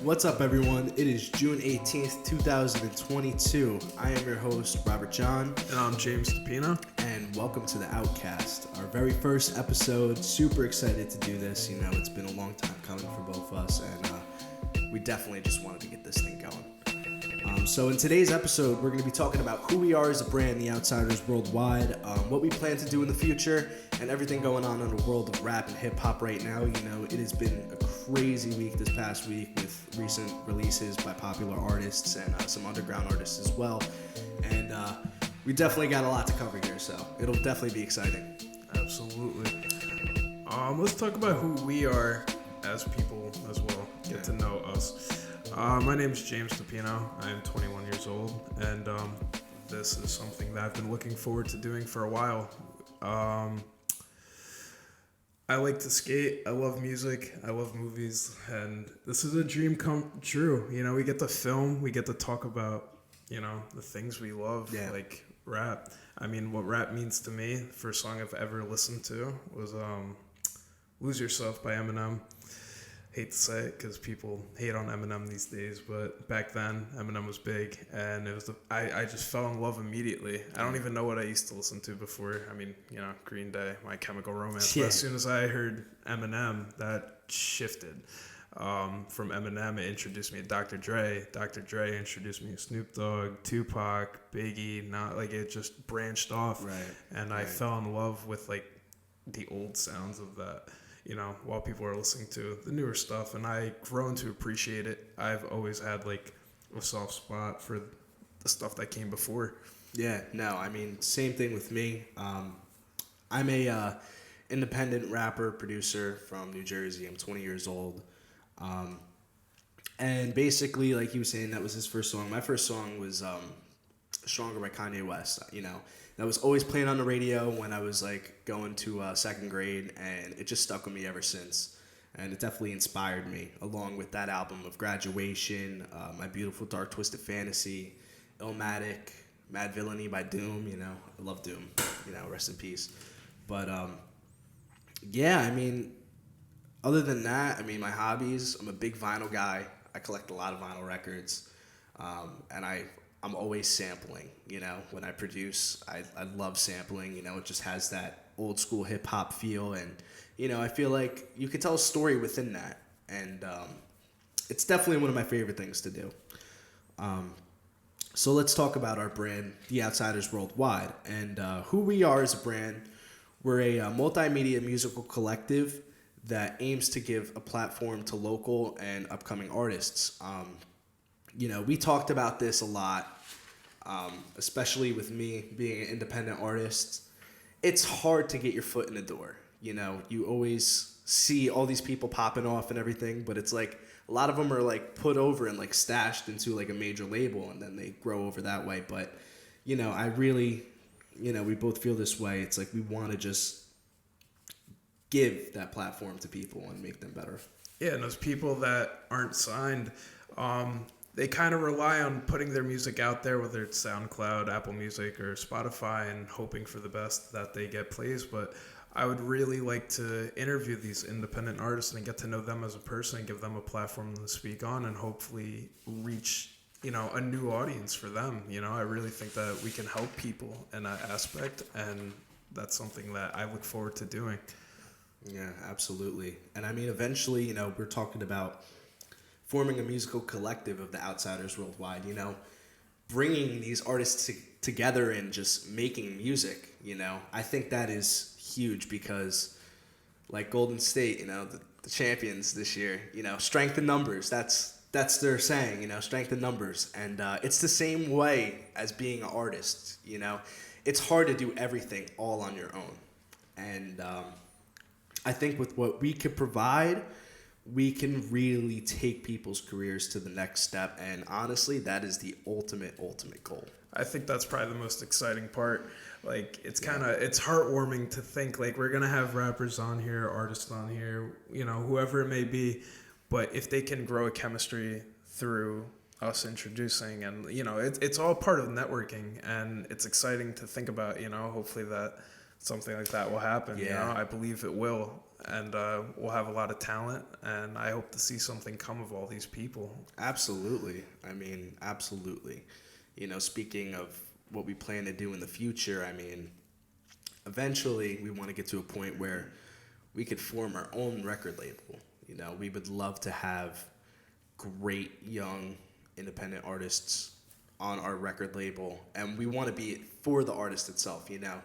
What's up, everyone? It is June 18th, 2022. I am your host, Robert John. And I'm James Stapina. And welcome to the Outcast, our very first episode. Super excited to do this. You know, it's been a long time coming for both of us, and we definitely just wanted to get this thing going. So in today's episode, we're going to be talking about who we are as a brand, The Outsiders Worldwide, what we plan to do in the future, and everything going on in the world of rap and hip-hop right now. You know, it has been a crazy week this past week with recent releases by popular artists and some underground artists as well. And we definitely got a lot to cover here, so it'll definitely be exciting. Absolutely. Let's talk about who we are as people as well. Get to know us. My name is James Stapina. I am 21 years old, and this is something that I've been looking forward to doing for a while. I like to skate. I love music. I love movies, and this is a dream come true. You know, we get to film. We get to talk about, you know, the things we love, like rap. I mean, what rap means to me, the first song I've ever listened to was Lose Yourself by Eminem. Hate to say it because people hate on Eminem these days, but back then Eminem was big, and it was I just fell in love immediately. I don't even know what I used to listen to before. I mean, you know, Green Day, My Chemical Romance. Yeah. But as soon as I heard Eminem, that shifted. From Eminem, it introduced me to Dr. Dre. Dr. Dre introduced me to Snoop Dogg, Tupac, Biggie. Not like it just branched off, Right. And I fell in love with like the old sounds of that. You know, while people are listening to the newer stuff, and I've grown to appreciate it. I've always had like a soft spot for the stuff that came before. Yeah, no, I mean, same thing with me. I'm a independent rapper, producer from New Jersey. I'm 20 years old. And basically, like he was saying, that was his first song. My first song was Stronger by Kanye West, you know. That was always playing on the radio when I was like going to second grade, and it just stuck with me ever since. And it definitely inspired me, along with that album of Graduation, My Beautiful Dark Twisted Fantasy, Illmatic, Mad Villainy by Doom. You know, I love Doom. You know, rest in peace. But yeah, I mean, other than that, I mean, my hobbies. I'm a big vinyl guy. I collect a lot of vinyl records, and I'm always sampling, you know, when I produce. I love sampling, you know, it just has that old school hip hop feel, and, you know, I feel like you could tell a story within that, and it's definitely one of my favorite things to do. So let's talk about our brand, The Outsiders Worldwide, and who we are as a brand. We're a multimedia musical collective that aims to give a platform to local and upcoming artists. You know, we talked about this a lot, especially with me being an independent artist. It's hard to get your foot in the door. You know, you always see all these people popping off and everything, but it's like a lot of them are like put over and like stashed into like a major label, and then they grow over that way. But, you know, I really, you know, we both feel this way. It's like we want to just give that platform to people and make them better. Yeah, and those people that aren't signed, they kind of rely on putting their music out there, whether it's SoundCloud, Apple Music, or Spotify, and hoping for the best that they get plays. But I would really like to interview these independent artists and get to know them as a person and give them a platform to speak on, and hopefully reach, you know, a new audience for them. You know, I really think that we can help people in that aspect, and that's something that I look forward to doing. Yeah, absolutely. And I mean, eventually, you know, we're talking about forming a musical collective of the Outsiders Worldwide, you know, bringing these artists together and just making music, you know. I think that is huge because, like Golden State, you know, the champions this year, you know, strength in numbers. That's their saying, you know, strength in numbers. And it's the same way as being an artist, you know. It's hard to do everything all on your own. And I think with what we could provide, we can really take people's careers to the next step, and honestly, that is the ultimate goal. I think that's probably the most exciting part. Like, it's it's heartwarming to think, like, we're going to have rappers on here, artists on here, you know, whoever it may be, but if they can grow a chemistry through us introducing, and, you know, it's all part of networking, and it's exciting to think about, you know, hopefully that something like that will happen. Yeah. You know, I believe it will. and we'll have a lot of talent, and I hope to see something come of all these people. Absolutely. I mean, absolutely. You know, speaking of what we plan to do in the future, I mean, eventually we want to get to a point where we could form our own record label. You know, we would love to have great young independent artists on our record label, and we want to be for the artist itself, you know,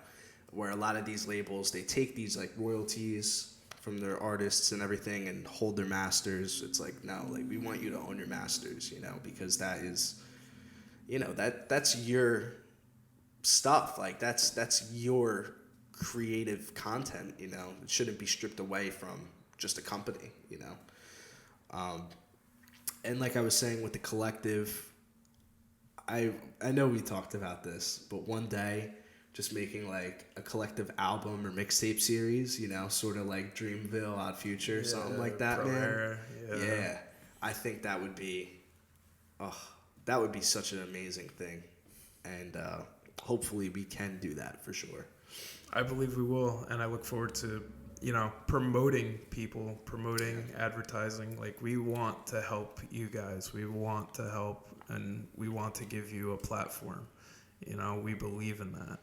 where a lot of these labels, they take these like royalties from their artists and everything and hold their masters. It's like, no, like we want you to own your masters, you know, because that is, you know, that's your stuff. Like that's your creative content, you know. It shouldn't be stripped away from just a company, you know. And like I was saying with the collective, I know we talked about this, but one day just making like a collective album or mixtape series, you know, sort of like Dreamville, Odd Future, something like that, man. Era, Yeah. I think that would be, that would be such an amazing thing. And hopefully we can do that for sure. I believe we will, and I look forward to, you know, promoting people, promoting advertising. Like, we want to help you guys. We want to help, and we want to give you a platform. You know, we believe in that.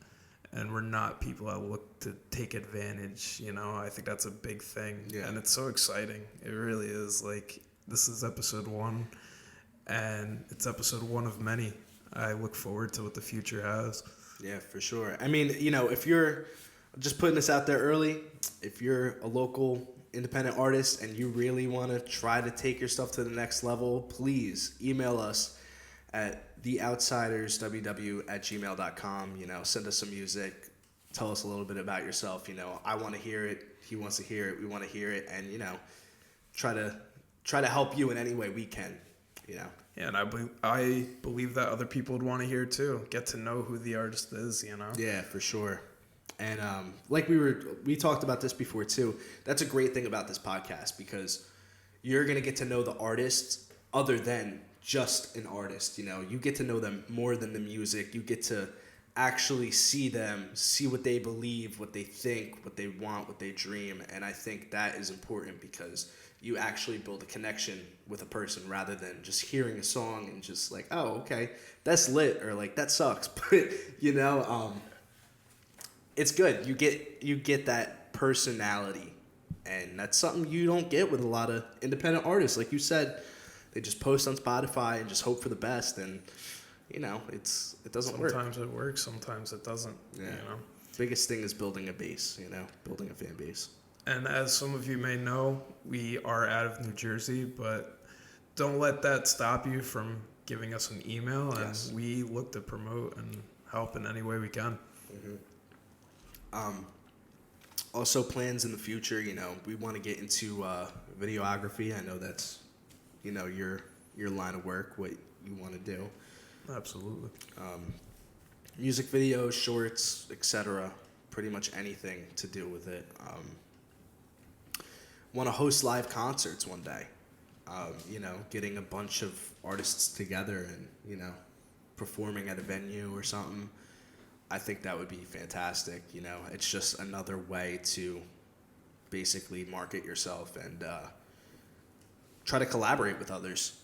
And we're not people that look to take advantage, you know. I think that's a big thing. Yeah. And it's so exciting. It really is. Like, this is episode 1, and it's episode 1 of many. I look forward to what the future has. Yeah, for sure. I mean, you know, if you're just putting this out there early, if you're a local independent artist and you really want to try to take your stuff to the next level, please email us at theoutsidersww@gmail.com. You know, send us some music. Tell us a little bit about yourself. You know, I want to hear it. He wants to hear it. We want to hear it. And, you know, try to help you in any way we can, you know. Yeah, and I believe that other people would want to hear too. Get to know who the artist is, you know? Yeah, for sure. And like we talked about this before too. That's a great thing about this podcast because you're going to get to know the artist other than just an artist. You know, you get to know them more than the music. You get to actually see them, see what they believe, what they think, what they want, what they dream. And I think that is important because you actually build a connection with a person rather than just hearing a song and just like, oh, okay, that's lit, or like that sucks. But you know, it's good. You get that personality, and that's something you don't get with a lot of independent artists. Like you said, they just post on Spotify and just hope for the best, and you know, it doesn't work. Sometimes it works, sometimes it doesn't. Yeah. You know, biggest thing is building a base. You know, building a fan base. and as some of you may know, we are out of New Jersey, but don't let that stop you from giving us an email, and Yes. we look to promote and help in any way we can. Mm-hmm. Also, plans in the future. You know, we want to get into videography. I know that's, you know, your line of work, what you want to do. Absolutely. Music videos, shorts, etc. Pretty much anything to do with it. Want to host live concerts one day. You know, getting a bunch of artists together and, you know, performing at a venue or something. I think that would be fantastic. You know, it's just another way to basically market yourself and try to collaborate with others.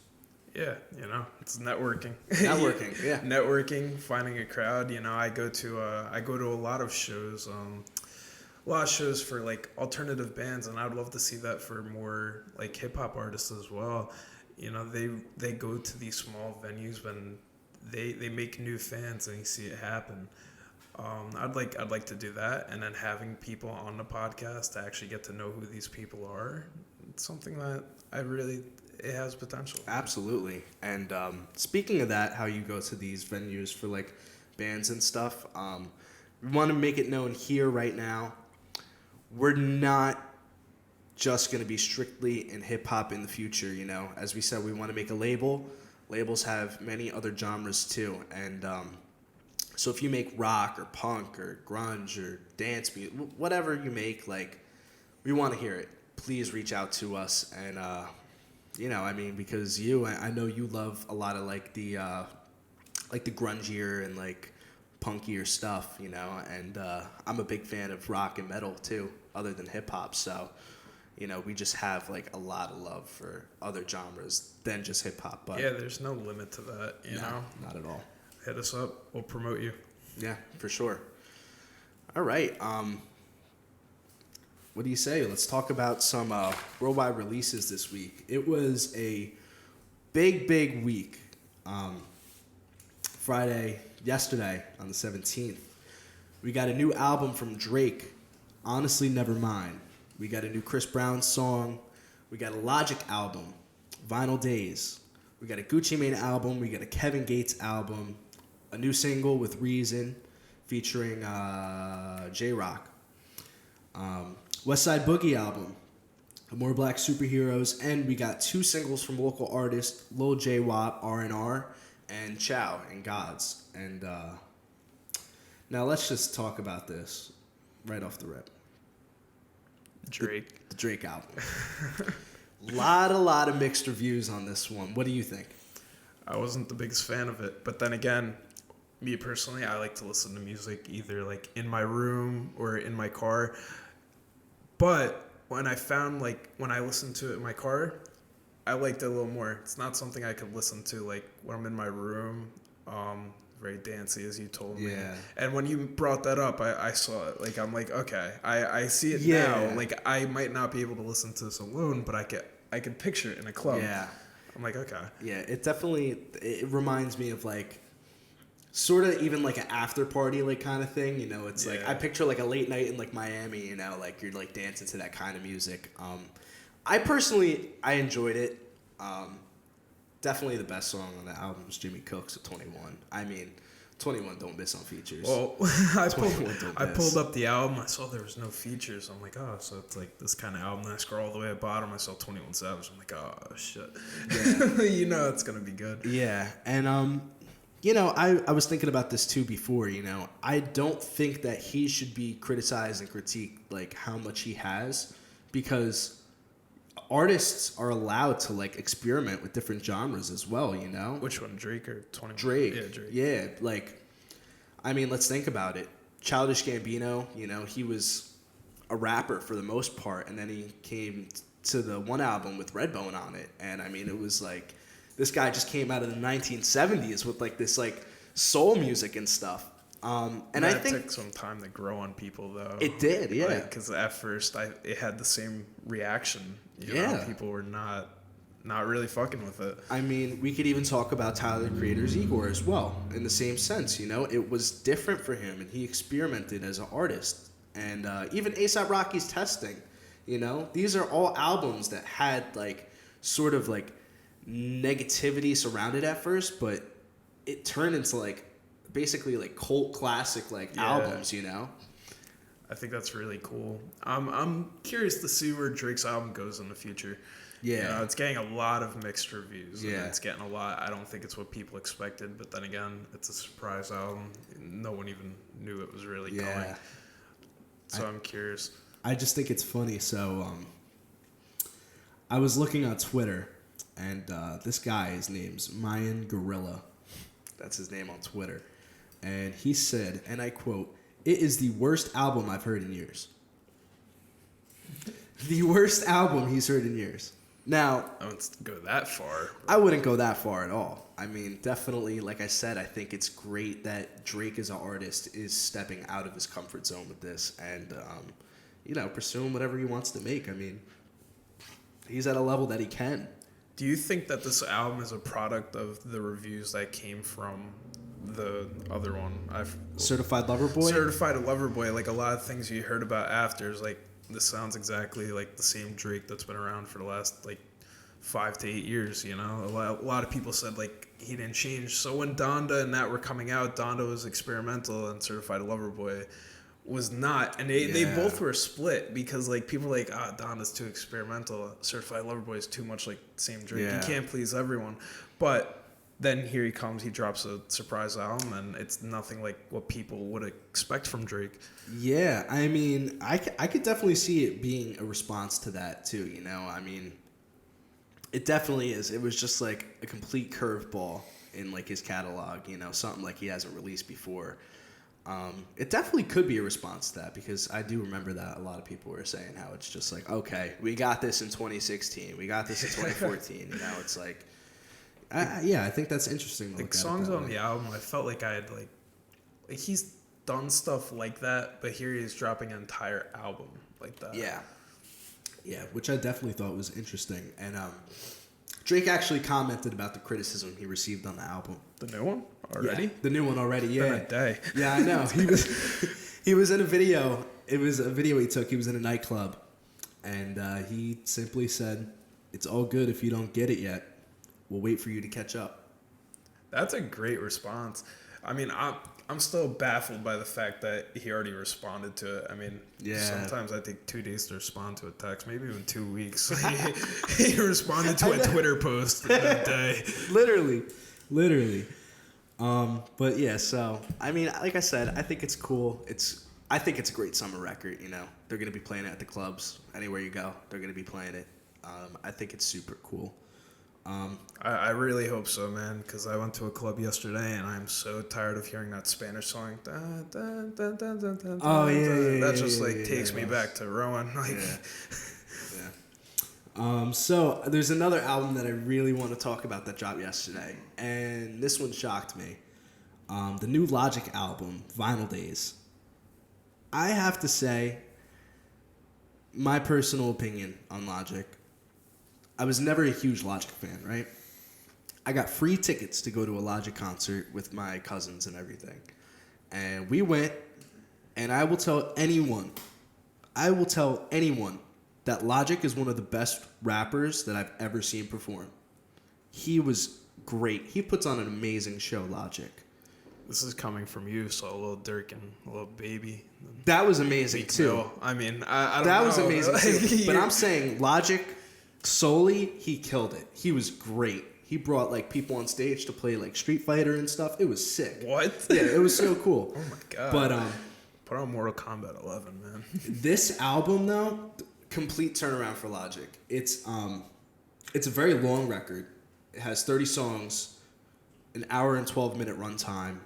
Yeah, you know, it's networking. Networking, yeah. Networking, finding a crowd. You know, I go to a lot of shows. A lot of shows for like alternative bands, and I'd love to see that for more like hip hop artists as well. You know, they go to these small venues when they make new fans and you see it happen. I'd like to do that, and then having people on the podcast to actually get to know who these people are. It's something that it has potential. Absolutely. And speaking of that, how you go to these venues for like bands and stuff, we want to make it known here right now. We're not just going to be strictly in hip hop in the future, you know. As we said, we want to make a label. Labels have many other genres too. And so if you make rock or punk or grunge or dance music, whatever you make, like, we want to hear it. Please reach out to us. And, you know, I mean, because I know you love a lot of like the grungier and like punkier stuff, you know, and I'm a big fan of rock and metal too, other than hip hop. So we just have like a lot of love for other genres than just hip hop. But yeah, there's no limit to that, you know? Not at all. Hit us up. We'll promote you. Yeah, for sure. All right. What do you say? Let's talk about some worldwide releases this week. It was a big week. Yesterday on the 17th, we got a new album from Drake, Honestly Nevermind. We got a new Chris Brown song. We got a Logic album, Vinyl Days. We got a Gucci Mane album. We got a Kevin Gates album. A new single with Reason featuring J-Rock. West Side Boogie album, More Black Superheroes. And we got 2 singles from local artists, Lil J Wop, R&R, and Chow and Gods. And now let's just talk about this right off the rip. Drake. The Drake album. lot of mixed reviews on this one. What do you think? I wasn't the biggest fan of it, but then again, me personally, I like to listen to music either like in my room or in my car. But when I listened to it in my car, I liked it a little more. It's not something I could listen to like when I'm in my room. Very dancey, as you told me. Yeah. And when you brought that up, I saw it. Like, I'm like, okay, I see it Yeah. now. Like, I might not be able to listen to this alone, but I could picture it in a club. Yeah. I'm like, okay. Yeah, it reminds me of like sort of even like an after party like kind of thing, it's like I picture like a late night in like Miami, like you're like dancing to that kind of music. I enjoyed it. Definitely the best song on the album was Jimmy Cook's at 21. I mean, 21 don't miss on features. Well, I pulled up the album. I saw there was no features. I'm like, oh, so it's like this kind of album. Then I scroll all the way at the bottom. I saw 21 Savage. I'm like, oh, shit. Yeah. It's going to be good. Yeah. And, I was thinking about this too before, I don't think that he should be criticized and critiqued like how much he has, because artists are allowed to like experiment with different genres as well, Which one, Drake or 21? Drake. Yeah, Drake. Yeah, like, I mean, let's think about it. Childish Gambino, he was a rapper for the most part, and then he came to the one album with Redbone on it, and I mean, it was like, this guy just came out of the 1970s with like this like soul music and stuff. And I think it took some time to grow on people, though. It did, yeah. Because at first, it had the same reaction. People were not really fucking with it. I mean, we could even talk about Tyler the Creator's Igor as well, in the same sense. It was different for him, and he experimented as an artist. And even A$AP Rocky's Testing, these are all albums that had like sort of like negativity surrounded at first, but it turned into like basically like cult classic like albums, I think that's really cool. I'm curious to see where Drake's album goes in the future. Yeah. It's getting a lot of mixed reviews. Yeah. And it's getting a lot. I don't think it's what people expected, but then again, it's a surprise album. No one even knew it was really coming. So I'm curious. I just think it's funny. So I was looking on Twitter, and this guy, his name's Mayan Gorilla. That's his name on Twitter. And he said, and I quote, "It is the worst album I've heard in years." The worst album he's heard in years. Now, I wouldn't go that far. I wouldn't go that far at all. I mean, definitely, like I said, I think it's great that Drake as an artist is stepping out of his comfort zone with this and, pursuing whatever he wants to make. I mean, he's at a level that he can. Do you think that this album is a product of the reviews that came from the other one? Certified Lover Boy? Certified Lover Boy. Like, a lot of things you heard about after is like, this sounds exactly like the same Drake that's been around for the last, 5 to 8 years, A lot of people said, he didn't change. So when Donda and that were coming out, Donda was experimental and Certified Lover Boy was not. And they both were split because, people were like, Donda's too experimental. Certified Lover Boy is too much like the same Drake. Yeah. You can't please everyone. But then here he comes, he drops a surprise album, and it's nothing like what people would expect from Drake. Yeah, I mean, I could definitely see it being a response to that, too, I mean, it definitely is. It was just, a complete curveball in, his catalog, something like he hasn't released before. It definitely could be a response to that, because I do remember that a lot of people were saying how it's just like, okay, we got this in 2016, we got this in 2014. It's like, I think that's interesting. Like songs on the album, I felt like I had like he's done stuff like that, but here he is dropping an entire album like that. Yeah, which I definitely thought was interesting. And Drake actually commented about the criticism he received on the album. The new one already? Yeah, the new one already. Yeah, been a day. Yeah, I know. He was in a video. It was a video he took. He was in a nightclub, and he simply said, "It's all good if you don't get it yet. We'll wait for you to catch up." That's a great response. I mean, I'm still baffled by the fact that he already responded to it. I mean, sometimes I take 2 days to respond to a text, maybe even 2 weeks. He responded to a Twitter post in a day. Literally. But yeah, so I mean, like I said, I think it's cool. I think it's a great summer record. They're gonna be playing it at the clubs anywhere you go. They're gonna be playing it. I think it's super cool. I really hope so, man, because I went to a club yesterday and I'm so tired of hearing that Spanish song. Oh yeah, that just takes me back to Rowan. So there's another album that I really want to talk about that dropped yesterday, and this one shocked me. The new Logic album, Vinyl Days. I have to say, my personal opinion on Logic. I was never a huge Logic fan, right? I got free tickets to go to a Logic concert with my cousins and everything. And we went, and I will tell anyone that Logic is one of the best rappers that I've ever seen perform. He was great. He puts on an amazing show, Logic. This is coming from you, so a little Dirk and a little Baby. That was amazing, too. Mill. I mean, I don't know. That was amazing, too. But I'm saying Logic... solely, he killed it. He was great. He brought people on stage to play Street Fighter and stuff. It was sick. What? Yeah, it was so cool. Oh my god. But put on Mortal Kombat 11, man. This album though, complete turnaround for Logic. It's a very long record. It has 30 songs, an hour and 12-minute runtime.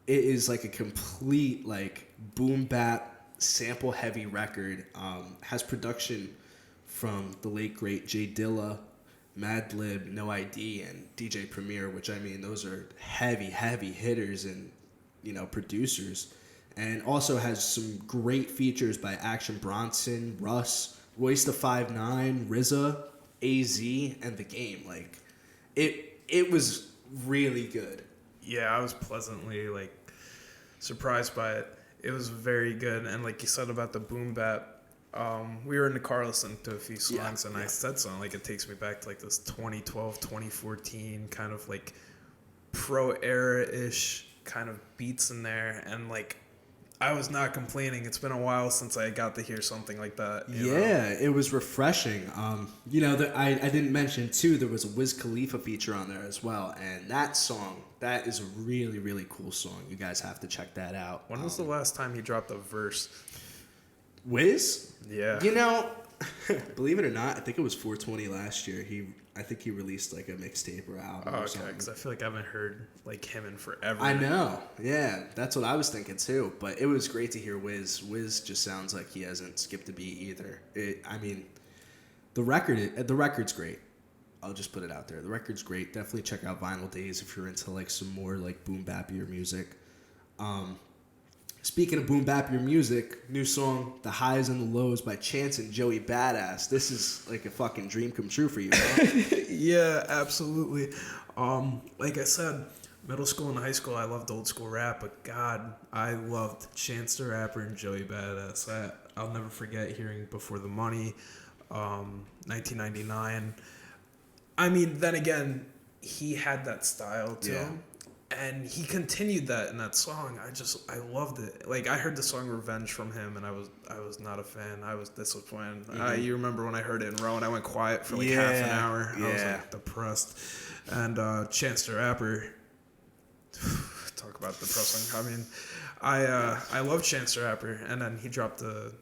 It is a complete boom bap sample heavy record. Has production from the late great Jay Dilla, Madlib, No ID, and DJ Premier, which I mean, those are heavy hitters and producers, and also has some great features by Action Bronson, Russ, Royce the 5'9", RZA, AZ, and The Game. It was really good. Yeah, I was pleasantly surprised by it. It was very good, and like you said about the boom bap. We were in the car listening to a few songs, and I said something it takes me back to this 2012, 2014 kind of pro era-ish kind of beats in there, and I was not complaining. It's been a while since I got to hear something like that. You know? It was refreshing. I didn't mention too, there was a Wiz Khalifa feature on there as well, and that song, that is a really, really cool song. You guys have to check that out. When was the last time he dropped a verse? Wiz? Yeah. Believe it or not, I think it was 420 last year. I think he released a mixtape or album or something. Because I feel I haven't heard him in forever. I know. Yeah, that's what I was thinking too. But it was great to hear Wiz. Wiz just sounds like he hasn't skipped a beat either. The record's great. I'll just put it out there. The record's great. Definitely check out Vinyl Days if you're into some more boom bappier music. Speaking of boom bappier music, new song, The Highs and the Lows by Chance and Joey Badass. This is a fucking dream come true for you, huh? Yeah, absolutely. Like I said, middle school and high school, I loved old school rap, but God, I loved Chance the Rapper and Joey Badass. I'll never forget hearing Before the Money, 1999. I mean, then again, he had that style too. Yeah. And he continued that in that song. I loved it. I heard the song Revenge from him, and I was not a fan. I was disappointed. Mm-hmm. You remember when I heard it in Rowan, I went quiet for half an hour. I was depressed. And Chance the Rapper, talk about depressing. I mean, I love Chance the Rapper, and then he dropped the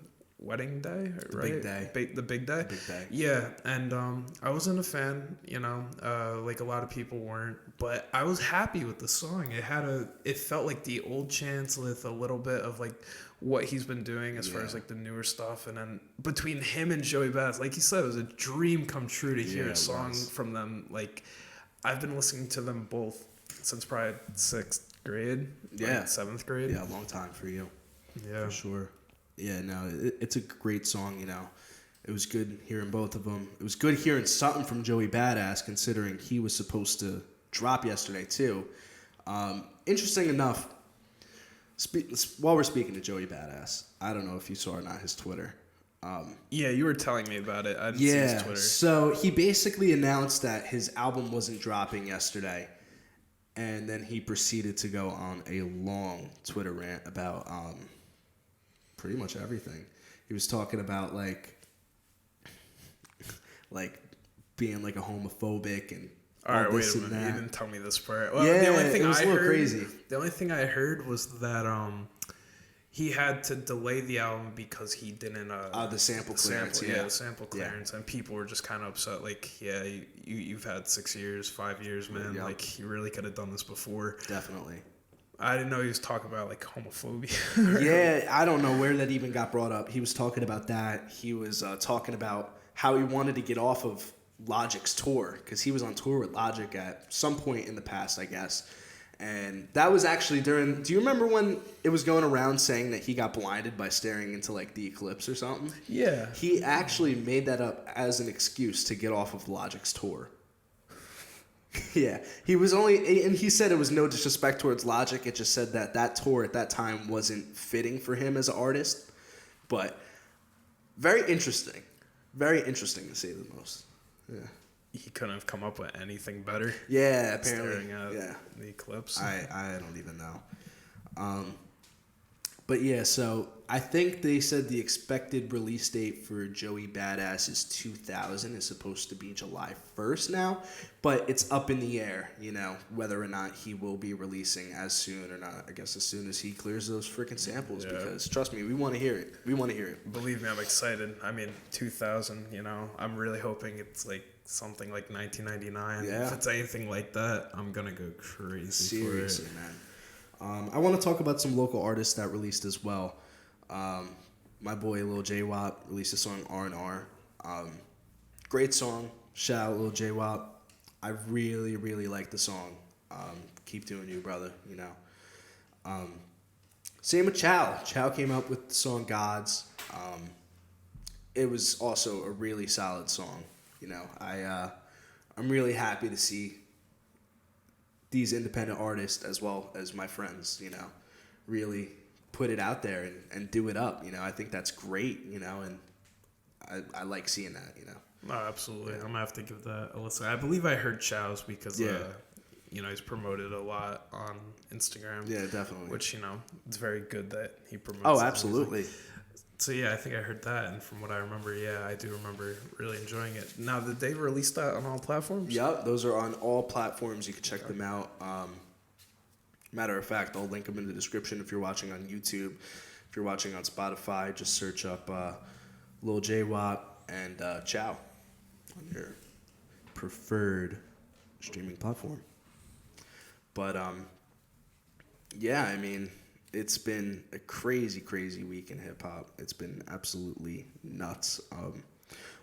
wedding day, The right? big day. The big day. The big day. Yeah, and I wasn't a fan, like a lot of people weren't, but I was happy with the song. It felt like the old chants with a little bit of like what he's been doing as far as like the newer stuff, and then between him and Joey Badass, like you said, it was a dream come true to hear a song from them. Like I've been listening to them both since probably 6th grade, yeah, 7th grade. Yeah, a long time for you. Yeah, for sure. Yeah, no, it's a great song. It was good hearing both of them. It was good hearing something from Joey Badass, considering he was supposed to drop yesterday too. Interesting enough, while we're speaking to Joey Badass, I don't know if you saw or not his Twitter. Yeah, you were telling me about it. I didn't see his Twitter. So he basically announced that his album wasn't dropping yesterday, and then he proceeded to go on a long Twitter rant about pretty much everything. He was talking about like being like a homophobic and all right, wait a minute. You didn't tell me this part. Well, the only thing it was a little crazy. The only thing I heard was that he had to delay the album because he didn't the sample clearance. The sample clearance, and people were just kind of upset. Like, yeah, you've had 6 years, 5 years, man. Yep. Like, you really could have done this before. Definitely. I didn't know he was talking about like homophobia. Yeah, I don't know where that even got brought up. He was talking about that. He was talking about how he wanted to get off of Logic's tour, because he was on tour with Logic at some point in the past, I guess. And that was actually during... Do you remember when it was going around saying that he got blinded by staring into like the eclipse or something? Yeah. He actually made that up as an excuse to get off of Logic's tour. Yeah, he was only, and he said it was no disrespect towards Logic. It just said that tour at that time wasn't fitting for him as an artist. But very interesting to say the most. Yeah, he couldn't have come up with anything better. Yeah, apparently. Staring at the eclipse. I don't even know. But yeah, so I think they said the expected release date for Joey Badass is 2000. Is supposed to be July 1st now, but it's up in the air, whether or not he will be releasing as soon or not. I guess as soon as he clears those freaking samples, because trust me, we want to hear it. Believe me, I'm excited. I mean, 2000, I'm really hoping it's like something like 1999. Yeah. If it's anything like that, I'm going to go crazy. Seriously, man. I want to talk about some local artists that released as well. My boy Lil J Wop released a song R&R. Great song. Shout out Lil J Wop. I really, really like the song. Keep doing you, brother. Same with Chow. Chow came up with the song Gods. It was also a really solid song. I'm really happy to see these independent artists, as well as my friends, really put it out there and do it up. I think that's great, and I like seeing that, Oh, absolutely. I'm going to have to give that a listen. I believe I heard Chow's because, he's promoted a lot on Instagram. Yeah, definitely. Which, it's very good that he promotes. Oh, absolutely. So, yeah, I think I heard that. And from what I remember, I do remember really enjoying it. Now, did they release that on all platforms? Yep, those are on all platforms. You can check them out. Matter of fact, I'll link them in the description if you're watching on YouTube. If you're watching on Spotify, just search up Lil J Wop and Chow on your preferred streaming platform. But, I mean... It's been a crazy, crazy week in hip-hop. It's been absolutely nuts.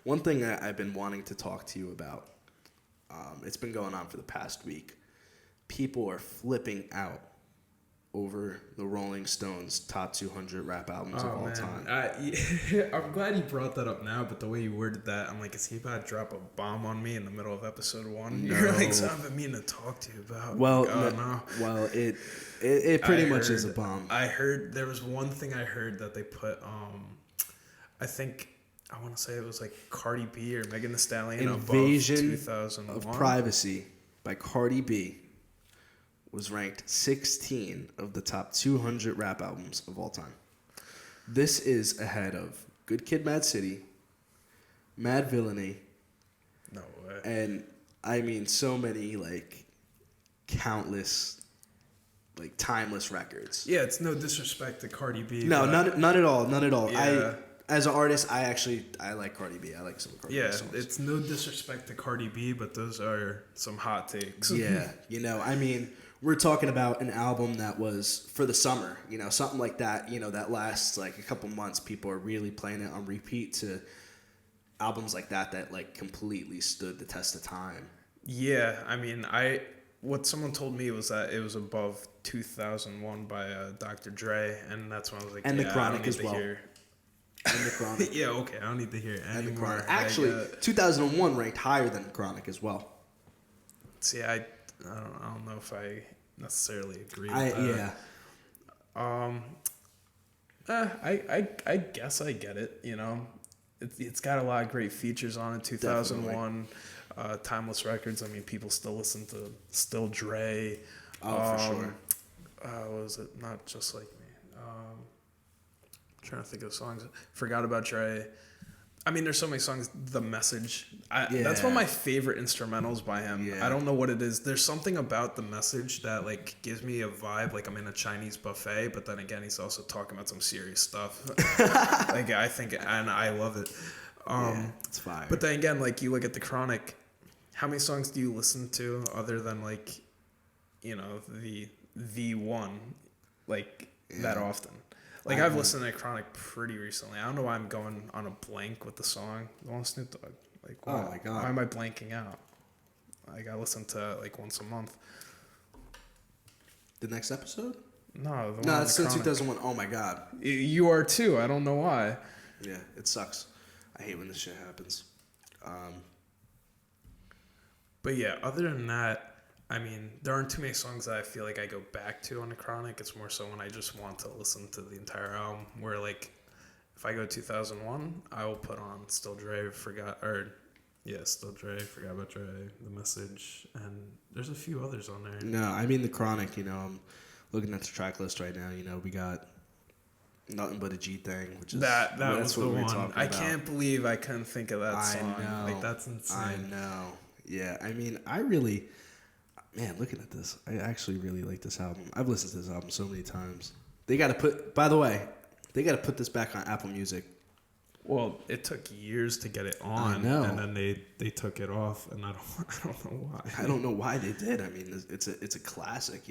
One thing that I've been wanting to talk to you about, it's been going on for the past week. People are flipping out over the Rolling Stones top 200 rap albums of all time. I'm glad you brought that up now, but the way you worded that, I'm like, is he about to drop a bomb on me in the middle of episode 1? No. You're like, so I've been meaning to talk to you about. Well, no. Well, it pretty much is a bomb. I heard, there was one thing I heard that they put, I want to say it was like Cardi B or Megan Thee Stallion Invasion above 2001. of Privacy by Cardi B was ranked 16 of the top 200 rap albums of all time. This is ahead of Good Kid, Mad City, Mad Villainy. No way. And I mean, so many countless timeless records. Yeah, it's no disrespect to Cardi B. No, none at all. Yeah. As an artist, I like Cardi B. I like some Cardi B songs. It's no disrespect to Cardi B, but those are some hot takes. Yeah, I mean, we're talking about an album that was for the summer, something like that, that lasts like a couple months. People are really playing it on repeat to albums like that like completely stood the test of time. Yeah, I mean, what someone told me was that it was above 2001 by Dr. Dre, and that's when I was like, and the Chronic as well. And the Chronic. Yeah, okay, I don't need to hear it anymore. And the Chronic. Actually, 2001 ranked higher than the Chronic as well. See, I don't know if I necessarily agree with that. Yeah. I guess I get it, It's got a lot of great features on it. 2001, Timeless Records. I mean, people still listen to Still Dre. Oh, for sure. What was it? Not Just Like Me. Trying to think of songs. Forgot About Dre. I mean, there's so many songs. The Message. That's one of my favorite instrumentals by him. Yeah. I don't know what it is. There's something about The Message that like gives me a vibe like I'm in a Chinese buffet. But then again, he's also talking about some serious stuff. Like I think, and I love it. It's fire. But then again, like you look at the Chronic. How many songs do you listen to other than like, the one, like that often? Like I've listened to Chronic pretty recently. I don't know why I'm going on a blank with the song. The one with Snoop Dogg. Like, wow, oh my god, why am I blanking out? Like I listen to like once a month. The next episode? No, it's still 2001. Oh my god, you are too. I don't know why. Yeah, it sucks. I hate when this shit happens. But yeah, other than that, I mean, there aren't too many songs that I feel like I go back to on the Chronic. It's more so when I just want to listen to the entire album. Where like, if I go 2001, I will put on Still Dre, Forgot About Dre, The Message, and there's a few others on there. No, I mean the Chronic. I'm looking at the track list right now. We got Nothing But a G Thing, which is that was the one. I about. Can't believe I couldn't think of that song. I know. Like that's insane. I know. Yeah, I mean, looking at this, I actually really like this album. I've listened to this album so many times. They got to put this back on Apple Music. Well, it took years to get it on. I know. And then they took it off, and I don't know why. I don't know why they did. I mean, it's a classic,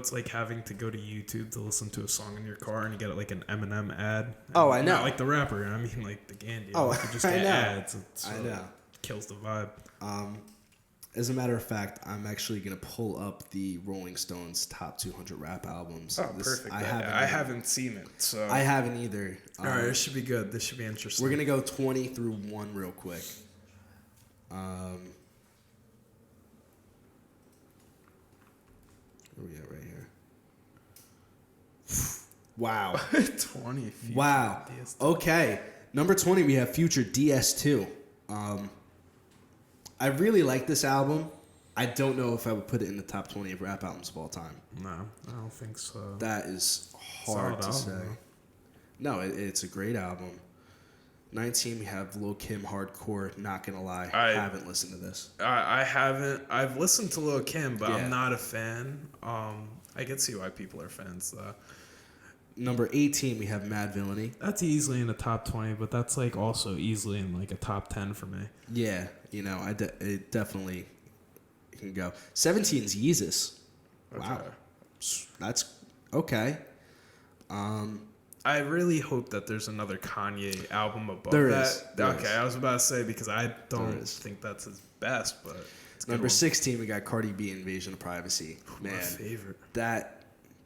It's like having to go to YouTube to listen to a song in your car, and you get like an Eminem ad. Oh, I know. Not like the rapper. I mean, like the Gandhi. Oh, you just get ads. I know. Kills the vibe. As a matter of fact, I'm actually going to pull up the Rolling Stones top 200 rap albums. Oh, perfect. I haven't seen it, so I haven't either. All right, this should be good. This should be interesting. We're going to go 20 through 1 real quick. Where we at right here? Wow. 20. Wow. Okay. Number 20, we have Future DS2. I really like this album. I don't know if I would put it in the top 20 of rap albums of all time. No, I don't think so. That is hard to say. No, it's a great album. 19, we have Lil' Kim, Hardcore. Not gonna lie, I haven't listened to this. I haven't. I've listened to Lil' Kim, but I'm not a fan. I can see why people are fans, though. Number 18, we have Mad Villainy. That's easily in the top 20, but that's like also easily in like a top 10 for me. Yeah, it definitely can go. 17 is Yeezus. Okay. Wow, that's okay. I really hope that there's another Kanye album above there that. Is. Okay, I was about to say because I don't think that's his best, but it's number 16, we got Cardi B, Invasion of Privacy. Man, my favorite. That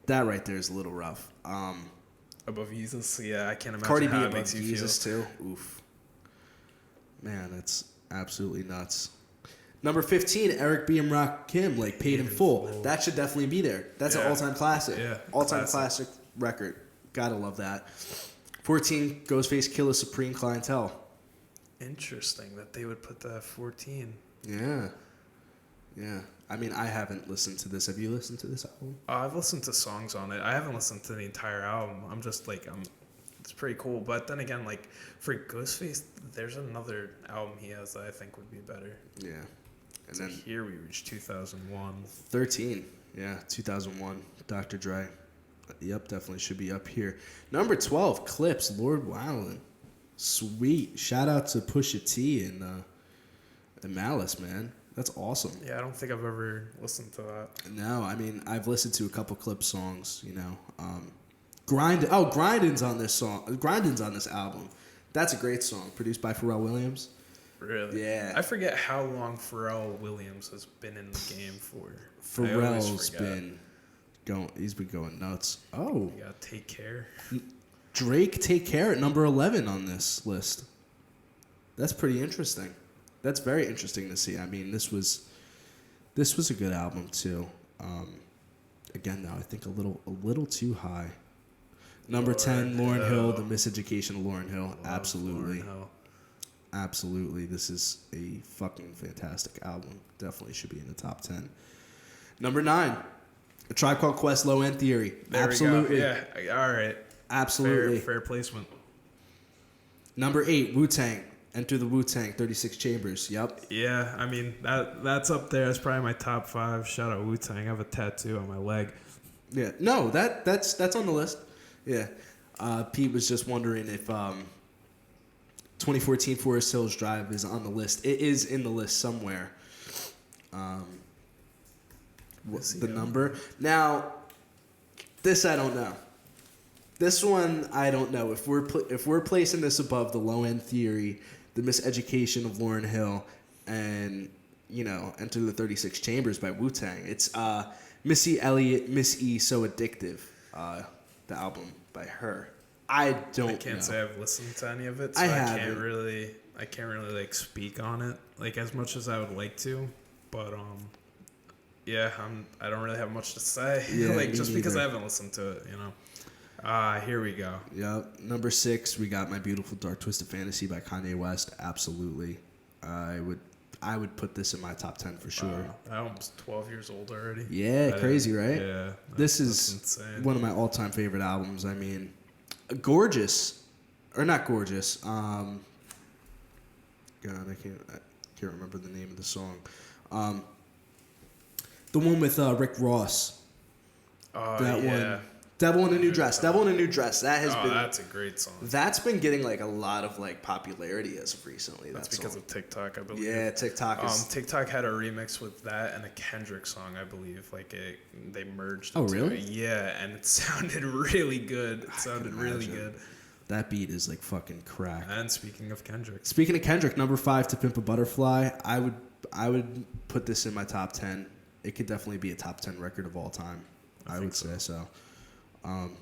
right there is a little rough. Above Yeezus, yeah, I can't imagine Cardi how B it makes you feel. Yeezus too. Oof. Man, that's absolutely nuts. Number 15, Eric B. and Rakim, like Paid in Full. That should definitely be there. That's an all-time classic. Yeah, all-time classic record. Gotta love that. 14, Ghostface Killah, Supreme Clientele. Interesting that they would put that at 14. Yeah. I mean, I haven't listened to this. Have you listened to this album? I've listened to songs on it. I haven't listened to the entire album. I'm just like, it's pretty cool. But then again, like for Ghostface, there's another album he has that I think would be better. Yeah. And so then here we reach 2001. 13, 2001, Dr. Dre. Yep, definitely should be up here. Number 12, Clips, Lord Wowlin'. Sweet. Shout out to Pusha T and Malice, man. That's awesome. Yeah, I don't think I've ever listened to that. No, I mean, I've listened to a couple Clips songs, you know. Grindin's on this song. Grindin's on this album. That's a great song, produced by Pharrell Williams. Really? Yeah. I forget how long Pharrell Williams has been in the game for. He's been going nuts. Oh. You gotta Take Care. Drake, Take Care at number 11 on this list. That's pretty interesting. That's very interesting to see. I mean, this was a good album too. Again, though, I think a little too high. Number 10, Lauryn Hill, The Miseducation of Lauryn Hill. Absolutely. Lauryn Hill. Absolutely. This is a fucking fantastic album. Definitely should be in the top 10. Number 9, A Tribe Called Quest, Low End Theory. There Absolutely. we go. Yeah, all right. Absolutely. Fair placement. Number 8, Wu-Tang. Enter the Wu-Tang, 36 Chambers. Yep. Yeah, I mean, that's up there. That's probably my top 5. Shout out Wu-Tang. I have a tattoo on my leg. Yeah. No, that's on the list. Yeah. Pete was just wondering if 2014 Forest Hills Drive is on the list. It is in the list somewhere. What's the number? Now, this I don't know. This one I don't know. If we're placing this above the Low End Theory, The Miseducation of Lauryn Hill, and Enter the 36 Chambers by Wu-Tang. It's Missy Elliott, Miss E, So Addictive, the album by her. I can't say I've listened to any of it, so I can't really like speak on it like as much as I would like to. But yeah, I don't really have much to say. Yeah, like just because I haven't listened to it, here we go. Yep. Number 6, we got My Beautiful Dark Twisted Fantasy by Kanye West. Absolutely. I would put this in my top 10 for sure. That album's 12 years old already. Yeah, crazy, right? Yeah. This is insane. One of my all-time favorite albums. I mean, gorgeous. Or not gorgeous. God, I can't remember the name of the song. The one with Rick Ross. That one. Devil in a New Dress. Devil in a New Dress. That has been. That's a great song. That's been getting like a lot of like popularity as of recently. That's because of TikTok, I believe. Yeah, TikTok is. TikTok had a remix with that and a Kendrick song, I believe. Like they merged. Oh, really? Yeah, and it sounded really good. It sounded really good. That beat is like fucking crack. And speaking of Kendrick, number 5, To Pimp a Butterfly. I would put this in my top 10. It could definitely be a top 10 record of all time. I would say so.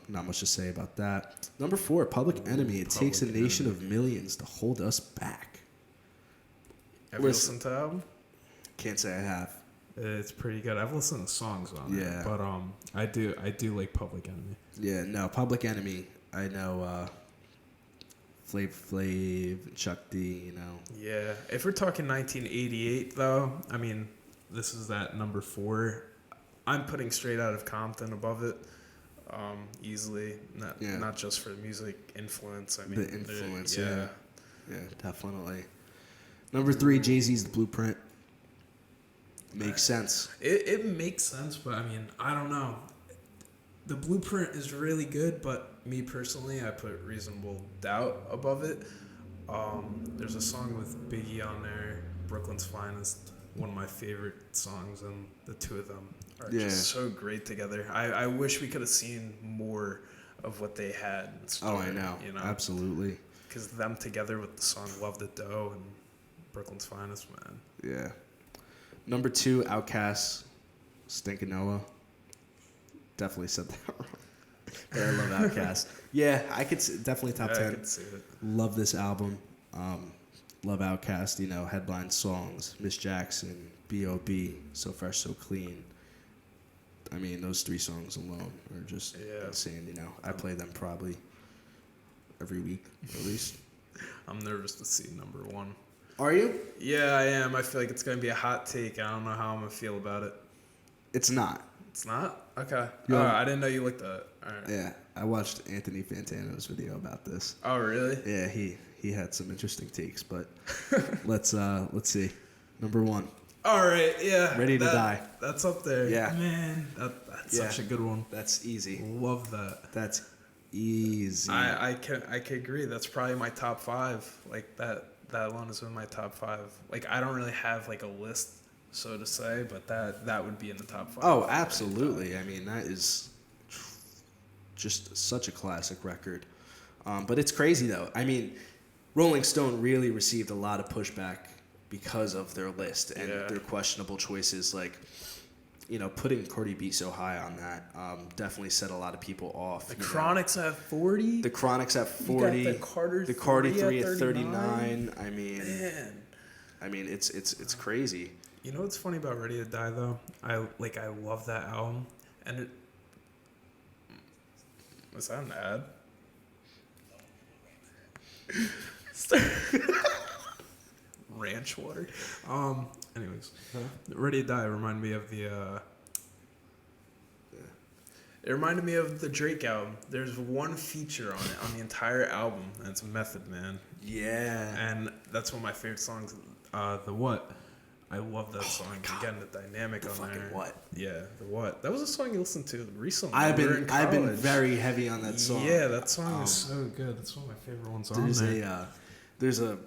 Not much to say about that. Number 4, Public Enemy. It takes a nation of millions to hold us back. Have you listened to the album? Can't say I have. It's pretty good. I've listened to songs on it, but I do like Public Enemy. Yeah, no, Public Enemy. I know Flav, Chuck D. Yeah, if we're talking 1988 though, I mean, this is that number 4. I'm putting Straight Outta Compton above it. Easily, not just for the music influence. I mean, the influence, yeah, definitely. Number 3, Jay-Z's The Blueprint. Makes sense. It makes sense, but I mean, I don't know. The Blueprint is really good, but me personally, I put Reasonable Doubt above it. There's a song with Biggie on there, Brooklyn's Finest, one of my favorite songs, and the two of them are just so great together. I wish we could have seen more of what they had in store, I know. Absolutely. Because them together with the song Love the Dough and Brooklyn's Finest, man. Yeah. Number 2, Outcast, Stinkin' Noah. Definitely said that wrong. But I love Outcast. Yeah, I could definitely top 10. I could see it. Love this album. Love Outcast, headline songs, Miss Jackson, B.O.B., So Fresh, So Clean. I mean, those 3 songs alone are just insane, I play them probably every week, at least. I'm nervous to see number 1. Are you? Yeah, I am. I feel like it's going to be a hot take. I don't know how I'm going to feel about it. It's not. It's not? Okay. I didn't know you looked at it. All right. Yeah, I watched Anthony Fantano's video about this. Oh, really? Yeah, he had some interesting takes, but let's see. Number 1, All right, yeah. Ready to Die. That's up there. Yeah. Man, that's such a good one. That's easy. Love that. That's easy. I can agree. That's probably my top 5. Like that one is in my top 5. Like I don't really have like a list, so to say, but that would be in the top 5. Oh, absolutely. I mean, that is just such a classic record. But it's crazy though. I mean, Rolling Stone really received a lot of pushback because of their list and their questionable choices. Like, you know, putting Cardi B so high on that definitely set a lot of people off. The Chronics at 40. The Chronics at 40. You got the Cardi 3 at 39. I mean, man. I mean, it's crazy. You know what's funny about Ready to Die though? I love that album, and was that an ad? Ranch water. Anyways, Ready to Die reminded me of the. It reminded me of the Drake album. There's one feature on it on the entire album, and it's Method Man. Yeah. And that's one of my favorite songs. The What. I love that song. Again, the dynamic on there. What? Yeah, the What. That was a song you listened to recently. I've been very heavy on that song. Yeah, that song is so good. That's one of my favorite ones on there. There's a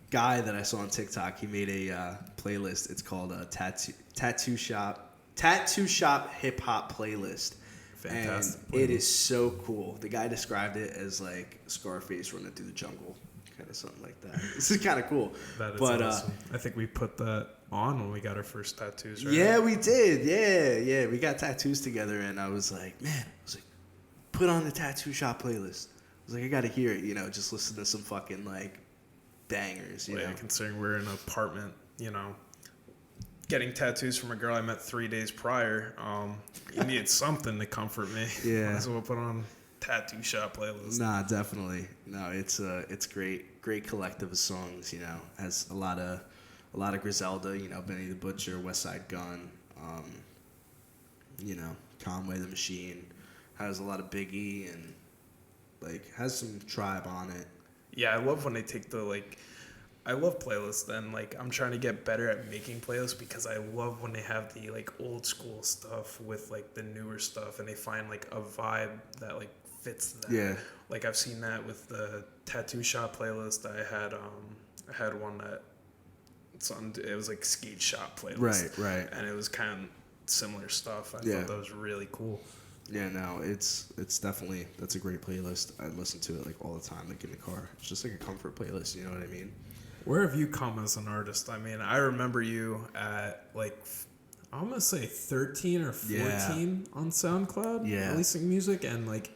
guy that I saw on TikTok. He made a playlist. It's called Tattoo Shop Hip Hop Playlist. Fantastic. And it is so cool. The guy described it as like Scarface running through the jungle, kind of something like that. This is kind of cool. That is awesome. I think we put that on when we got our first tattoos, right? Yeah, we did. Yeah. We got tattoos together, and I was like, put on the Tattoo Shop playlist. I was like, I got to hear it, you know, just listen to some fucking like bangers, you know. Considering we're in an apartment, you know, getting tattoos from a girl I met 3 days prior, you needed something to comfort me. Yeah. Might as well put on Tattoo Shop playlist. Nah, definitely. No, it's great collective of songs, you know. Has a lot of Griselda, you know, Benny the Butcher, West Side Gun, you know, Conway the Machine. Has a lot of Biggie and like has some Tribe on it. Yeah, I love when they take I love playlists, and like I'm trying to get better at making playlists because I love when they have the like old school stuff with like the newer stuff, and they find like a vibe that like fits that. Yeah. Like I've seen that with the Tattoo Shop playlist. I had one that it was like Skate Shop playlist. Right. And it was kind of similar stuff. I thought that was really cool. Yeah, no, it's definitely, that's a great playlist. I listen to it like all the time, like in the car. It's just like a comfort playlist, you know what I mean? Where have you come as an artist? I mean, I remember you at like, I'm going to say 13 or 14 on SoundCloud, releasing music. And like,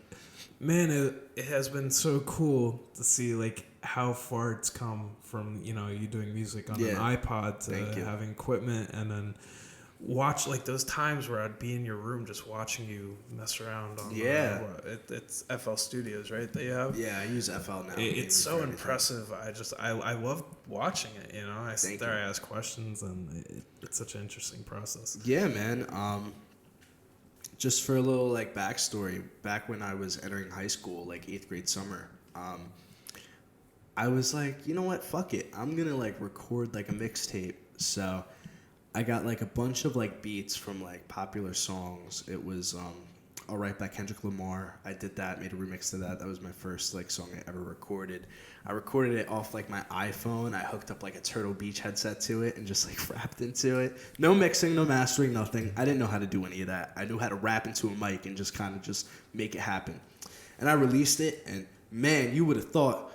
man, it has been so cool to see like how far it's come from, you know, you doing music on an iPod to having equipment, and then watch like those times where I'd be in your room just watching you mess around on it's FL Studios, right? They have I use FL now. It's so impressive. I love watching it, you know. I sit there, I ask questions, and it's such an interesting process. Yeah, man. Just for a little like backstory, back when I was entering high school, like 8th grade summer, I was like, you know what, fuck it, I'm gonna like record like a mixtape. So I got like a bunch of like beats from like popular songs. It was All Right by Kendrick Lamar. I did that, made a remix to that. That was my first like song I ever recorded. I recorded it off like my iPhone. I hooked up like a Turtle Beach headset to it and just like rapped into it. No mixing, no mastering, nothing. I didn't know how to do any of that. I knew how to rap into a mic and just kind of just make it happen. And I released it, and man, you would have thought,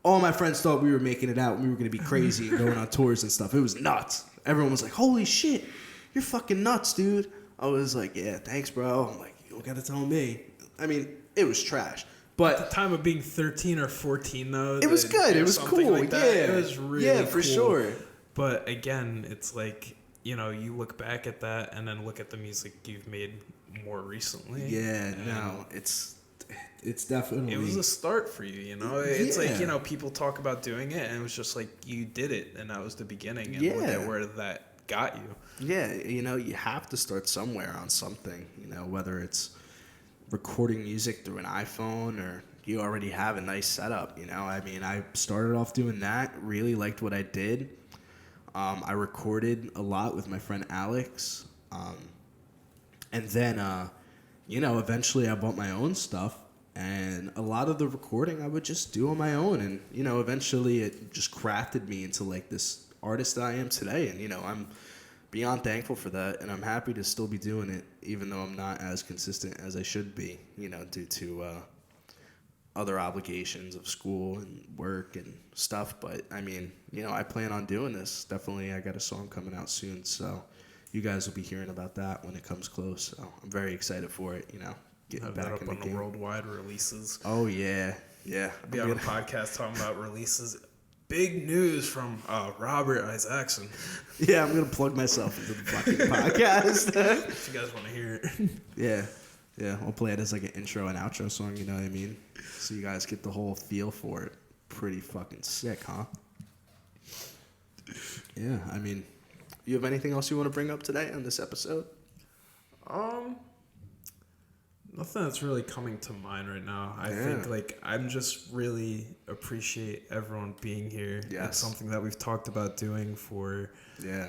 all my friends thought we were making it out and we were going to be crazy and going on tours and stuff. It was nuts. Everyone was like, holy shit, you're fucking nuts, dude. I was like, yeah, thanks, bro. I'm like, you don't got to tell me. I mean, it was trash. But at the time of being 13 or 14, though, it was good. It was cool. Like that, it was really for cool. Sure. But again, it's like, you know, you look back at that and then look at the music you've made more recently. Yeah, no, it's definitely... It was a start for you, you know? It's like, you know, people talk about doing it, and it was just like, you did it, and that was the beginning, and look at where that got you. Yeah, you know, you have to start somewhere on something, you know, whether it's recording music through an iPhone or you already have a nice setup, you know? I mean, I started off doing that, really liked what I did. I recorded a lot with my friend Alex. And then, eventually I bought my own stuff. And a lot of the recording I would just do on my own. And, eventually it just crafted me into, like, this artist that I am today. And, I'm beyond thankful for that. And I'm happy to still be doing it, even though I'm not as consistent as I should be, due to other obligations of school and work and stuff. But, I plan on doing this. Definitely, I got a song coming out soon. So you guys will be hearing about that when it comes close. So I'm very excited for it, getting back up in on the game. worldwide releases. Oh, yeah. Yeah. I'll be on a podcast talking about releases. Big news from Robert Isaacson. Yeah, I'm going to plug myself into the fucking podcast. If you guys want to hear it. Yeah. Yeah, I'll play it as like an intro and outro song, you know what I mean? So you guys get the whole feel for it. Pretty fucking sick, huh? Yeah, you have anything else you want to bring up today on this episode? Nothing that's really coming to mind right now. I think I'm just really appreciate everyone being here. Yes. It's something that we've talked about doing for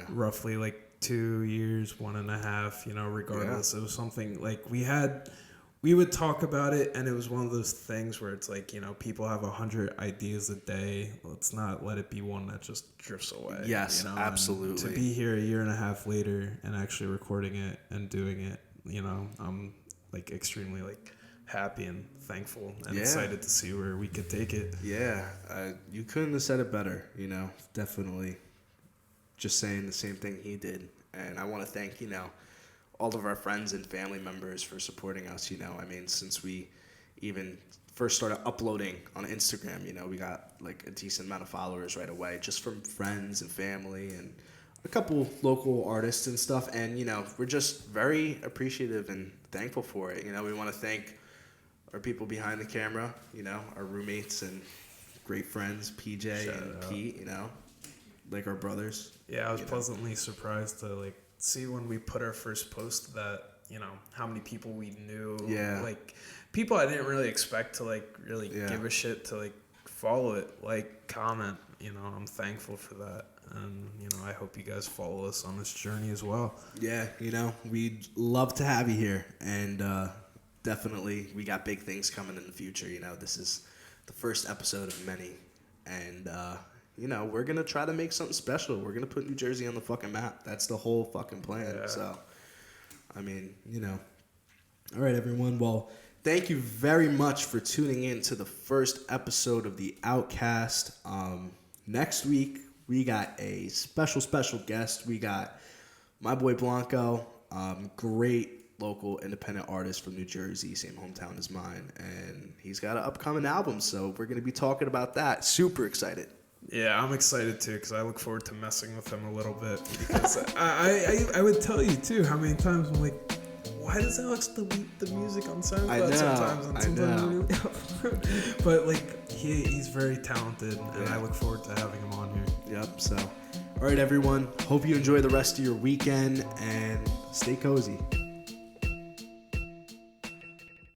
roughly 2 years, 1.5, regardless. It was something we would talk about it, and it was one of those things where it's people have 100 ideas a day. Let's not let it be one that just drifts away. Yes, absolutely. And to be here 1.5 years later and actually recording it and doing it, I'm extremely happy and thankful and excited to see where we could take it. Yeah, you couldn't have said it better, definitely just saying the same thing he did. And I want to thank, all of our friends and family members for supporting us, since we even first started uploading on Instagram, we got a decent amount of followers right away just from friends and family and a couple local artists and stuff. And, we're just very appreciative and thankful for it. We want to thank our people behind the camera, our roommates and great friends, PJ and Pete, our brothers. Yeah, I was pleasantly surprised to see when we put our first post that, how many people we knew. Yeah. People I didn't really expect to really give a shit to follow it, comment. I'm thankful for that. And, I hope you guys follow us on this journey as well. Yeah, we'd love to have you here. And definitely we got big things coming in the future. This is the first episode of many. And, we're going to try to make something special. We're going to put New Jersey on the fucking map. That's the whole fucking plan. Yeah. So, All right, everyone. Well, thank you very much for tuning in to the first episode of the Outcast. Next week, we got a special guest. We got my boy Blanco, great local independent artist from New Jersey, same hometown as mine. And he's got an upcoming album, so we're going to be talking about that. Super excited. Yeah, I'm excited too because I look forward to messing with him a little bit. Because I would tell you too how many times I'm like, why does Alex delete the music on SoundCloud sometimes? And sometimes but he's very talented, and I look forward to having him on here. Yep. So, all right, everyone. Hope you enjoy the rest of your weekend and stay cozy.